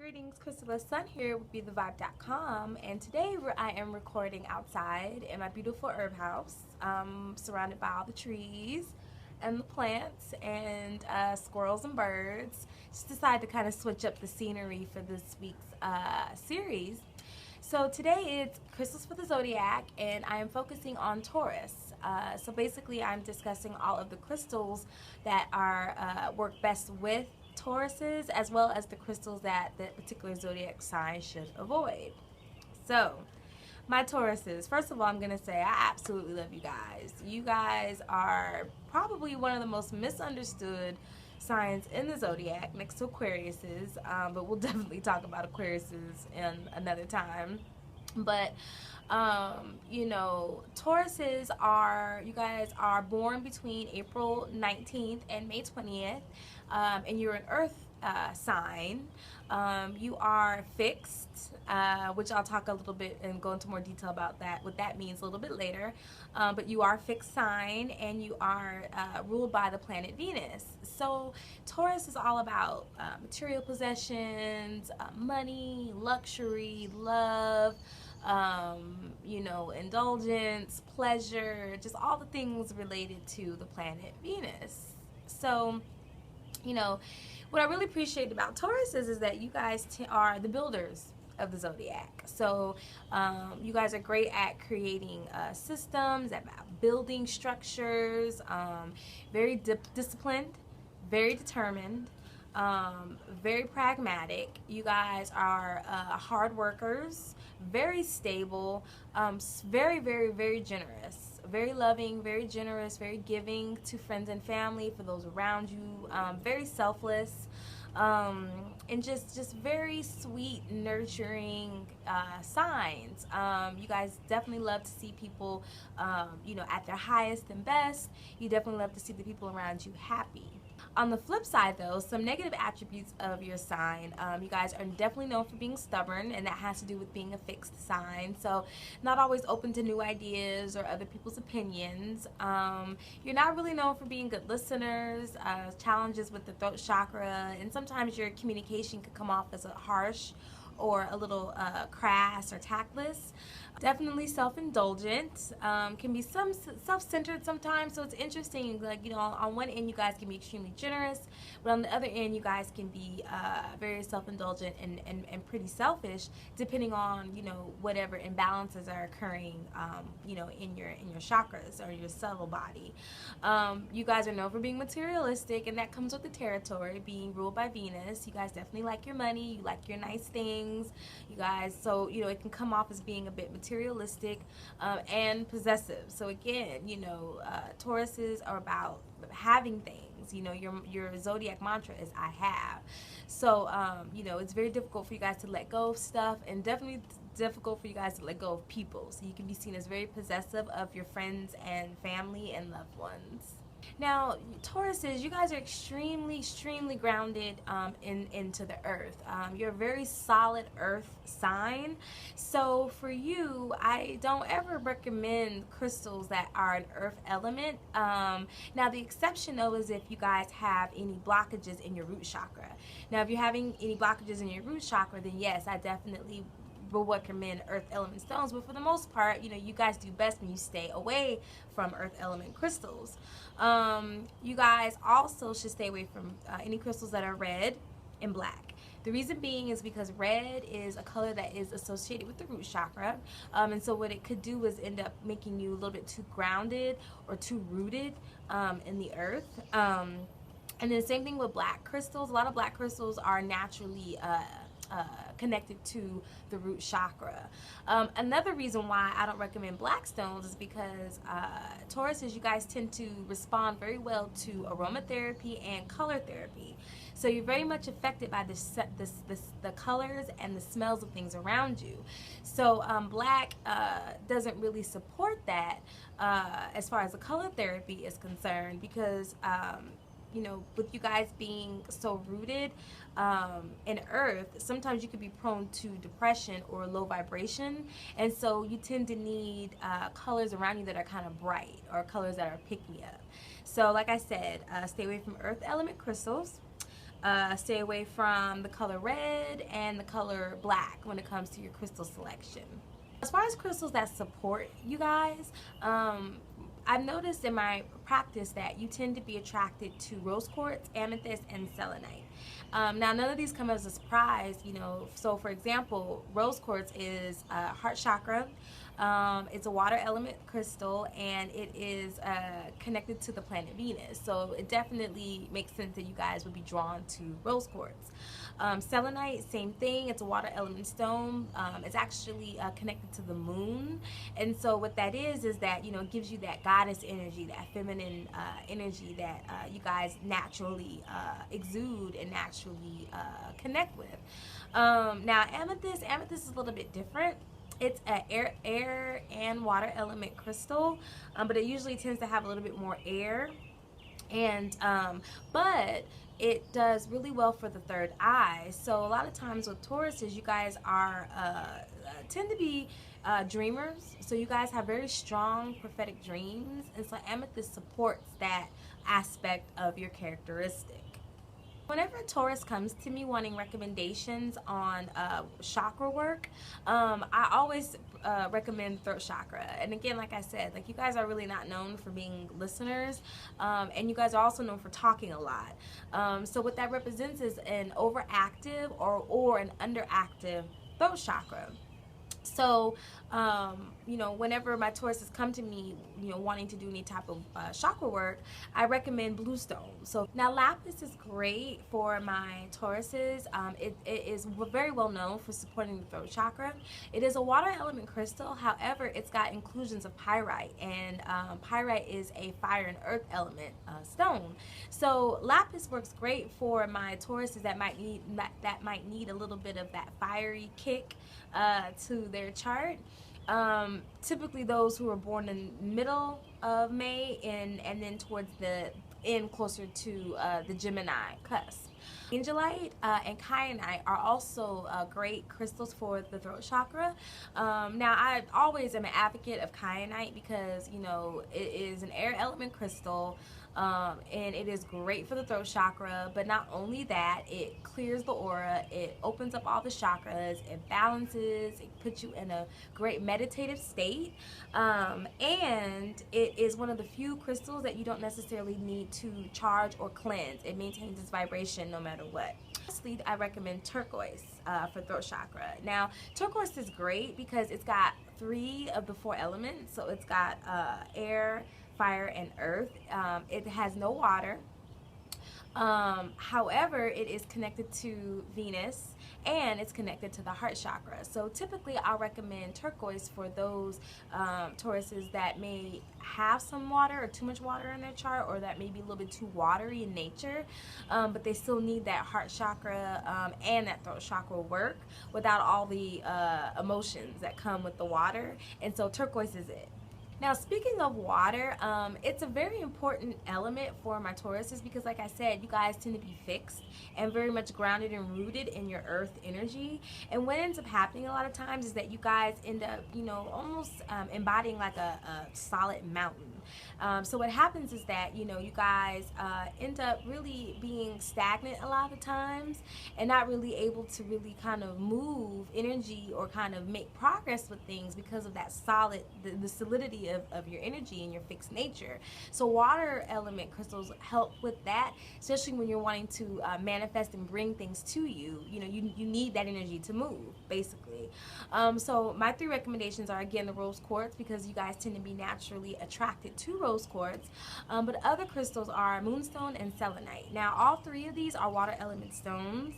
Greetings, Chrysalis Sun here with BeTheVibe.com, and today I am recording outside in my beautiful herb house, surrounded by all the trees and the plants and squirrels and birds. Just decided to kind of switch up the scenery for this week's series. So today it's Crystals for the Zodiac, and I am focusing on Taurus. So basically I'm discussing all of the crystals that are work best with Tauruses, as well as the crystals that the particular zodiac sign should avoid. So, my Tauruses, first of all, I'm going to say I absolutely love you guys. You guys are probably one of the most misunderstood signs in the zodiac, next to Aquariuses, but we'll definitely talk about Aquariuses in another time. But you know, Tauruses are, you guys are born between April 19th and May 20th, and you're an earth sign. You are fixed, which I'll talk a little bit and go into more detail about that, what that means a little bit later. But you are a fixed sign, and you are ruled by the planet Venus. So Taurus is all about material possessions, money, luxury, love, you know, indulgence, pleasure, just all the things related to the planet Venus. So, you know, what I really appreciate about Taurus is that you guys are the builders of the zodiac. So you guys are great at creating systems, at building structures, very disciplined, very determined, very pragmatic. You guys are hard workers, very stable, very generous, very loving, very generous, very giving to friends and family, for those around you, very selfless, and just very sweet, nurturing signs. You guys definitely love to see people, you know, at their highest and best. You definitely love to see the people around you happy. On the flip side, though, some negative attributes of your sign. You guys are definitely known for being stubborn, and that has to do with being a fixed sign. So not always open to new ideas or other people's opinions. You're not really known for being good listeners, challenges with the throat chakra, and sometimes your communication could come off as a harsh or a little crass or tactless. Definitely self-indulgent, can be some self-centered sometimes, so it's interesting, like, you know, on one end you guys can be extremely generous, but on the other end you guys can be very self-indulgent and pretty selfish, depending on, you know, whatever imbalances are occurring, you know, in your chakras or your subtle body. You guys are known for being materialistic, and that comes with the territory, being ruled by Venus. You guys definitely like your money, you like your nice things, you guys, so, you know, it can come off as being a bit materialistic and possessive. So again, you know, Tauruses are about having things. You know, your zodiac mantra is I have. So you know, it's very difficult for you guys to let go of stuff, and definitely difficult for you guys to let go of people. So you can be seen as very possessive of your friends and family and loved ones. Now, Tauruses, you guys are extremely grounded into the earth. You're a very solid earth sign. So for you, I don't ever recommend crystals that are an earth element. Now, the exception, though, is if you guys have any blockages in your root chakra. Now, if you're having any blockages in your root chakra, then yes, I definitely will recommend earth element stones, but for the most part, you know, you guys do best when you stay away from earth element crystals. You guys also should stay away from any crystals that are red and black. The reason being is because red is a color that is associated with the root chakra, and so what it could do is end up making you a little bit too grounded or too rooted in the earth. And then same thing with black crystals. A lot of black crystals are naturally connected to the root chakra. Another reason why I don't recommend black stones is because Tauruses, you guys tend to respond very well to aromatherapy and color therapy. So you're very much affected by the colors and the smells of things around you. So black doesn't really support that as far as the color therapy is concerned, because you know, with you guys being so rooted in earth, sometimes you could be prone to depression or low vibration, and so you tend to need colors around you that are kind of bright, or colors that are pick me up. So like I said, stay away from earth element crystals. stay away from the color red and the color black when it comes to your crystal selection. As far as crystals that support you guys, I've noticed in my practice that you tend to be attracted to rose quartz, amethyst, and selenite. Now, none of these come as a surprise, you know. So, for example, rose quartz is heart chakra. It's a water element crystal, and it is connected to the planet Venus. So it definitely makes sense that you guys would be drawn to rose quartz. Selenite, same thing. It's a water element stone. It's actually connected to the moon, and so what that is that, you know, it gives you that goddess energy, that feminine energy that you guys naturally exude and naturally connect with. Now, amethyst is a little bit different. It's an air and water element crystal, but it usually tends to have a little bit more air, and but it does really well for the third eye. So a lot of times with Tauruses, you guys are tend to be dreamers, so you guys have very strong prophetic dreams, and so amethyst supports that aspect of your characteristic. Whenever a Taurus comes to me wanting recommendations on chakra work, I always recommend throat chakra. And again, like I said, like, you guys are really not known for being listeners, and you guys are also known for talking a lot. So what that represents is an overactive or an underactive throat chakra. So, you know, whenever my Tauruses come to me, you know, wanting to do any type of chakra work, I recommend bluestone. So now, lapis is great for my Tauruses. It is very well known for supporting the throat chakra. It is a water element crystal. However, it's got inclusions of pyrite, and pyrite is a fire and earth element stone. So lapis works great for my Tauruses that might need a little bit of that fiery kick to their chart. Typically those who are born in the middle of May and then towards the end, closer to the Gemini cusp. Angelite and kyanite are also great crystals for the throat chakra. Now, I always am an advocate of kyanite because, you know, it is an air element crystal, and it is great for the throat chakra. But not only that, it clears the aura, it opens up all the chakras, it balances, it puts you in a great meditative state, and it is one of the few crystals that you don't necessarily need to charge or cleanse. It maintains its vibration no matter what. Lastly, I recommend turquoise for throat chakra. Now, turquoise is great because it's got 3 of the 4 elements. So it's got air, fire, and earth. It has no water. However, it is connected to Venus, and it's connected to the heart chakra. So typically I'll recommend turquoise for those Tauruses that may have some water or too much water in their chart, or that may be a little bit too watery in nature, but they still need that heart chakra and that throat chakra work without all the emotions that come with the water. And so turquoise is it. Now, speaking of water, it's a very important element for my Tauruses because, like I said, you guys tend to be fixed and very much grounded and rooted in your earth energy. And what ends up happening a lot of times is that you guys end up, you know, almost embodying like a solid mountain. So what happens is that, you know, you guys end up really being stagnant a lot of the times and not really able to really kind of move energy or kind of make progress with things because of that solid, the solidity of your energy and your fixed nature. So water element crystals help with that, especially when you're wanting to manifest and bring things to you. You know, you need that energy to move, basically. So my 3 recommendations are, again, the rose quartz, because you guys tend to be naturally attracted to rose quartz, but other crystals are moonstone and selenite. Now, all 3 of these are water element stones.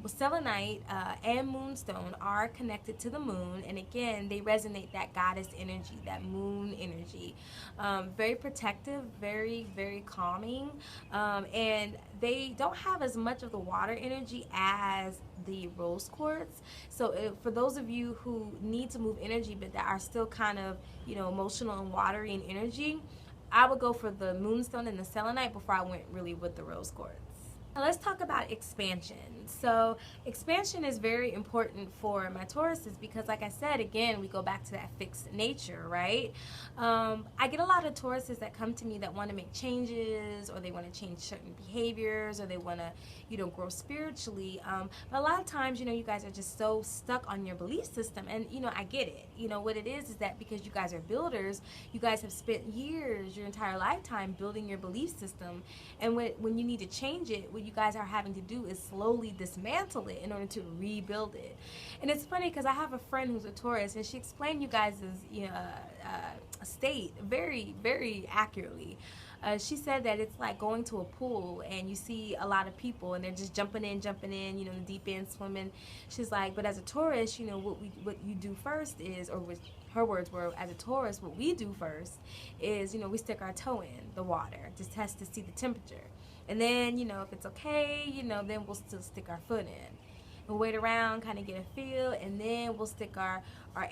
Selenite and moonstone are connected to the moon, and again, they resonate that goddess energy, that moon energy. Very protective, very, very calming, and they don't have as much of the water energy as the rose quartz. So for those of you who need to move energy but that are still kind of, you know, emotional and watery in energy, I would go for the moonstone and the selenite before I went really with the rose quartz. Now let's talk about expansion. So expansion is very important for my Tauruses because, like I said, again, we go back to that fixed nature, right? I get a lot of Tauruses that come to me that want to make changes, or they want to change certain behaviors, or they want to, grow spiritually. But a lot of times, you guys are just so stuck on your belief system, and I get it. What it is that because you guys are builders, you guys have spent years, your entire lifetime, building your belief system, and when you need to change it, what you guys are having to do is slowly dismantle it in order to rebuild it. And it's funny because I have a friend who's a Taurus, and she explained you guys' state very, very accurately. She said that it's like going to a pool and you see a lot of people and they're just jumping in, in the deep end, swimming. She's like, but as a Taurus, what you do first is, or with her words were, as a Taurus, what we do first is, we stick our toe in the water to test to see the temperature. And then, if it's okay, then we'll still stick our foot in. We'll wait around, kind of get a feel, and then we'll stick our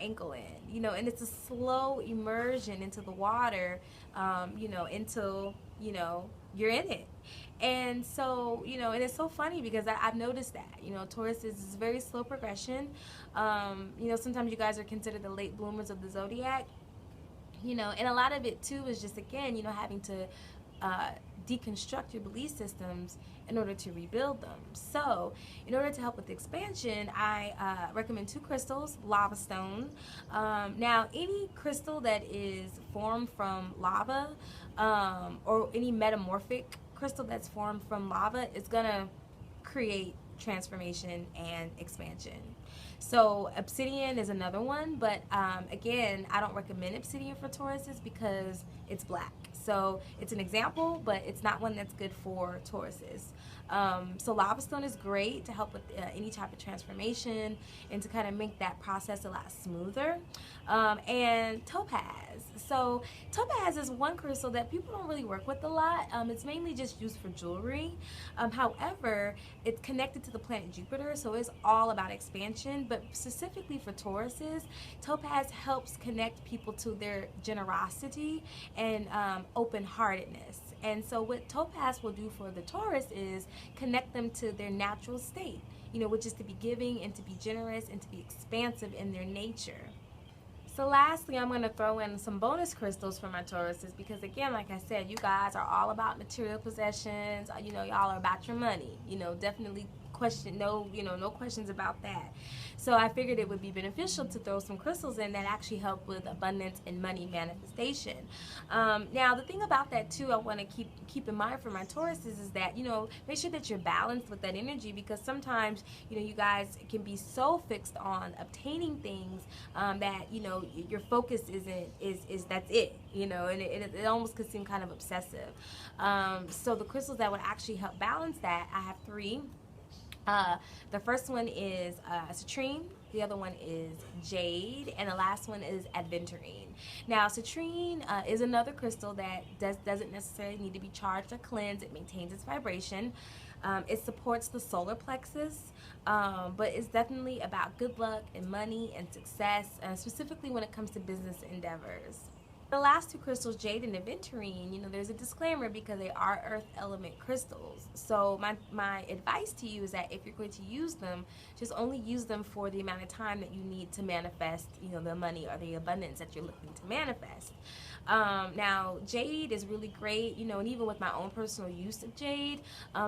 ankle in, and it's a slow immersion into the water, until, you're in it. And so, and it's so funny because I've noticed that, Taurus is very slow progression. Sometimes you guys are considered the late bloomers of the Zodiac, and a lot of it too is just, again, having to deconstruct your belief systems in order to rebuild them. So in order to help with the expansion, I recommend 2 crystals, lava stone. Now any crystal that is formed from lava, or any metamorphic crystal that's formed from lava, is gonna create transformation and expansion. So obsidian is another one, but again, I don't recommend obsidian for Tauruses because it's black. So it's an example, but it's not one that's good for Tauruses. So lava stone is great to help with any type of transformation and to kind of make that process a lot smoother. And topaz. So topaz is one crystal that people don't really work with a lot. It's mainly just used for jewelry. However, it's connected to the planet Jupiter, so it's all about expansion. But specifically for Tauruses, topaz helps connect people to their generosity and open-heartedness. And so what topaz will do for the Taurus is connect them to their natural state, which is to be giving and to be generous and to be expansive in their nature. So lastly, I'm going to throw in some bonus crystals for my Tauruses because, again, like I said, you guys are all about material possessions. Y'all are about your money. Definitely no questions about that. So I figured it would be beneficial to throw some crystals in that actually help with abundance and money manifestation. Now the thing about that too, I want to keep in mind for my Tauruses is that make sure that you're balanced with that energy, because sometimes you guys can be so fixed on obtaining things that your focus is that's it, and it almost could seem kind of obsessive. So the crystals that would actually help balance that, I have 3. The first one is citrine, the other one is jade, and the last one is aventurine. Now citrine is another crystal that doesn't necessarily need to be charged or cleansed. It maintains its vibration. It supports the solar plexus, but it's definitely about good luck and money and success, specifically when it comes to business endeavors. The last 2 crystals, jade and aventurine, there's a disclaimer because they are earth element crystals. So my advice to you is that if you're going to use them, just only use them for the amount of time that you need to manifest, the money or the abundance that you're looking to manifest. Now, jade is really great, and even with my own personal use of jade,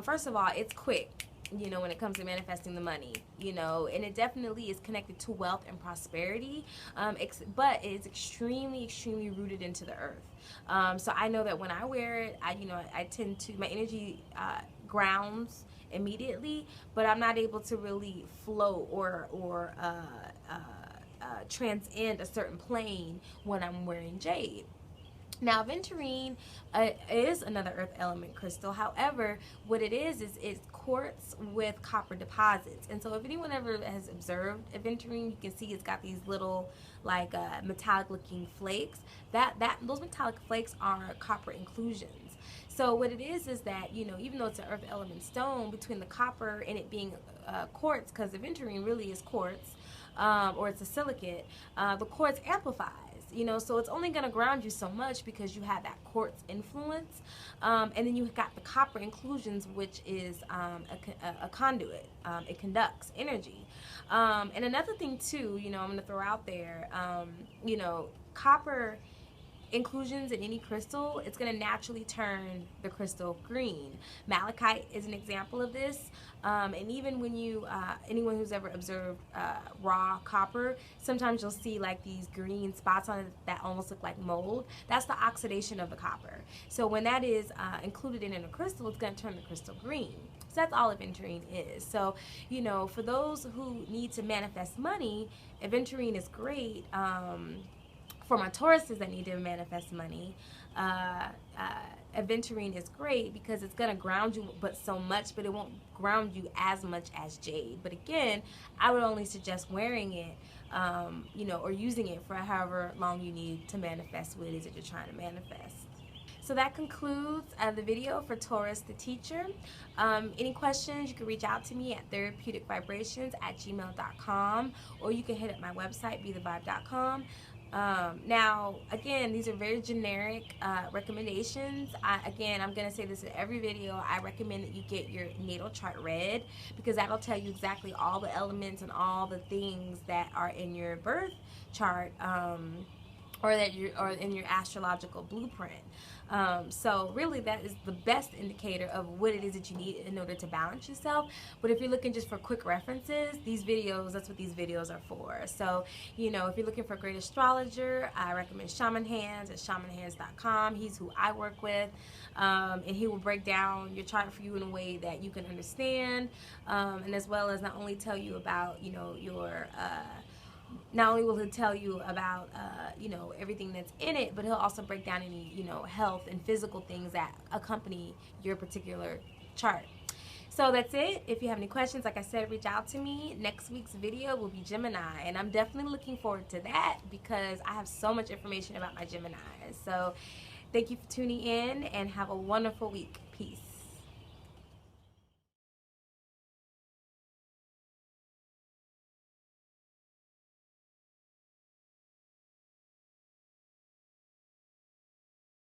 first of all, it's quick. When it comes to manifesting the money, and it definitely is connected to wealth and prosperity, but it's extremely, extremely rooted into the earth. So I know that when I wear it, I tend to, my energy grounds immediately, but I'm not able to really float or transcend a certain plane when I'm wearing jade. Now, aventurine is another earth element crystal. However, what it is quartz with copper deposits. And so if anyone ever has observed aventurine, you can see it's got these little like metallic looking flakes. Those metallic flakes are copper inclusions. So what it is that, even though it's an earth element stone, between the copper and it being quartz, because aventurine really is quartz, or it's a silicate, the quartz amplifies. you know, so it's only going to ground you so much because you have that quartz influence. And then you got the copper inclusions, which is a conduit. It conducts energy. And another thing too, you know, I'm going to throw out there, you know, copper inclusions in any crystal, it's going to naturally turn the crystal green. Malachite is an example of this. And even when you, anyone who's ever observed raw copper, sometimes you'll see like these green spots on it that almost look like mold. That's the oxidation of the copper. So when that is included in a crystal, it's going to turn the crystal green. So that's all aventurine is. So, you know, for those who need to manifest money, aventurine is great. For my Tauruses that need to manifest money, aventurine is great because it's going to ground you but so much, but it won't ground you as much as jade. But again, I would only suggest wearing it, you know, or using it for however long you need to manifest what it is that you're trying to manifest. So that concludes the video for Taurus the Teacher. Any questions, you can reach out to me at therapeuticvibrations@gmail.com, or you can hit up my website, bethevibe.com. Now, again, these are very generic recommendations. Again, I'm going to say this in every video. I recommend that you get your natal chart read because that'll tell you exactly all the elements and all the things that are in your birth chart, or in your astrological blueprint. So really that is the best indicator of what it is that you need in order to balance yourself. But if you're looking just for quick references, these videos, that's what these videos are for. So, you know, if you're looking for a great astrologer, I recommend Shaman Hands at shamanhands.com. He's who I work with. And he will break down your chart for you in a way that you can understand. And as well as not only tell you about, you know, your not only will he tell you about, you know, everything that's in it, but he'll also break down any, you know, health and physical things that accompany your particular chart. So that's it. If you have any questions, like I said, reach out to me. Next week's video will be Gemini, and I'm definitely looking forward to that because I have so much information about my Gemini. So thank you for tuning in and have a wonderful week. Peace.